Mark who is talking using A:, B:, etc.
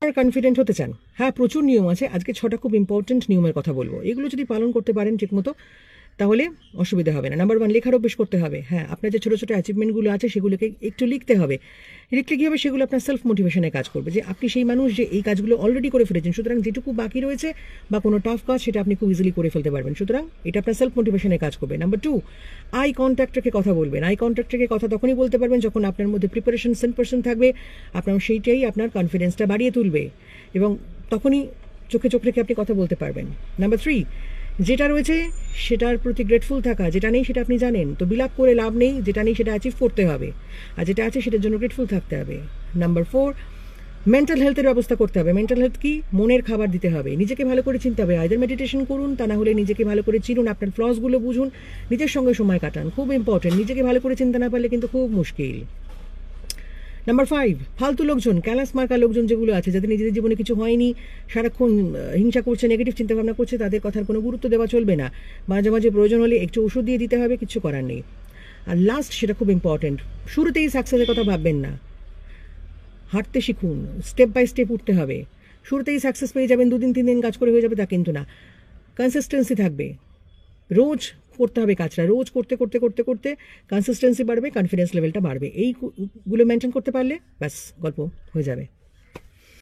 A: Are confident হতে চান, হ্যাঁ প্রচুর নিয়ম আছে, আজকে 6টা খুব ইম্পর্টেন্ট নিয়মের কথা বলবো। এগুলো যদি পালন করতে পারেন ঠিকমতো তাহলে অসুবিধা হবে না। নাম্বার 1, লেখার অভ্যেস করতে হবে। হ্যাঁ, আপনার যে ছোটো ছোটো অ্যাচিভমেন্টগুলো আছে সেগুলোকে একটু লিখতে হবে। লিখলে কী হবে, সেগুলো আপনার সেলফ মোটিভেশনে কাজ করবে, যে আপনি সেই মানুষ যে এই কাজগুলো অলরেডি করে ফেলেছেন, সুতরাং যেটুকু বাকি রয়েছে বা কোনো টাফ কাজ সেটা আপনি খুব ইজিলি করে ফেলতে পারবেন, সুতরাং এটা আপনার সেলফ মোটিভেশনে কাজ করবে। নাম্বার 2, আই কন্ট্যাক্ট রেখে কথা বলবেন। আই কন্ট্যাক্ট রেখে কথা তখনই বলতে পারবেন যখন আপনার মধ্যে প্রিপারেশন 100% থাকবে, আপনার সেইটাই আপনার কনফিডেন্সটা বাড়িয়ে তুলবে এবং তখনই চোখে চোখ রেখে আপনি কথা বলতে পারবেন। নাম্বার 3, যেটা রয়েছে সেটার প্রতি গ্রেটফুল থাকা, যেটা নেই সেটা আপনি জানেন, তো বিলাপ করে লাভ নেই, যেটা নেই সেটা অ্যাচিভ করতে হবে, আর যেটা আছে সেটার জন্য গ্রেটফুল থাকতে হবে। নাম্বার 4, মেন্টাল হেলথের ব্যবস্থা করতে হবে। মেন্টাল হেলথ কি, মনের খাবার দিতে হবে, নিজেকে ভালো করে চিনতে হবে, আইদার মেডিটেশন করুন, তা না হলে নিজেকে ভালো করে চিনুন, আপনার ফ্লসগুলো বুঝুন, নিজের সঙ্গে সময় কাটান, খুব ইম্পর্টেন্ট। নিজেকে ভালো করে চিনতে না পারলে কিন্তু খুব মুশকিল। নাম্বার 5, ফালতু লোকজন, ক্যালাস মার্কা লোকজন যেগুলো আছে, যাদের নিজেদের জীবনে কিছু হয়নি, সারাক্ষণ হিংসা করছে, নেগেটিভ চিন্তাভাবনা করছে, তাদের কথার কোনো গুরুত্ব দেওয়া চলবে না। মাঝে মাঝে প্রয়োজন হলে একটু ওষুধ দিয়ে দিতে হবে, কিছু করার নেই। আর লাস্ট, সেটা খুব ইম্পর্টেন্ট, শুরুতেই সাকসেসের কথা ভাববেন না, হাঁটতে শিখুন, স্টেপ বাই স্টেপ উঠতে হবে। শুরুতেই সাকসেস পেয়ে যাবেন, 2 দিন 3 দিন কাজ করে হয়ে যাবে তা কিন্তু না, কনসিস্টেন্সি থাকবে, রোজ করতে হবে কাজটা, রোজ করতে করতে করতে করতে কনসিস্টেন্সি বাড়বে, কনফিডেন্স লেভেলটা বাড়বে। এইগুলো মেনটেন করতে পারলে ব্যাস গল্প হয়ে যাবে।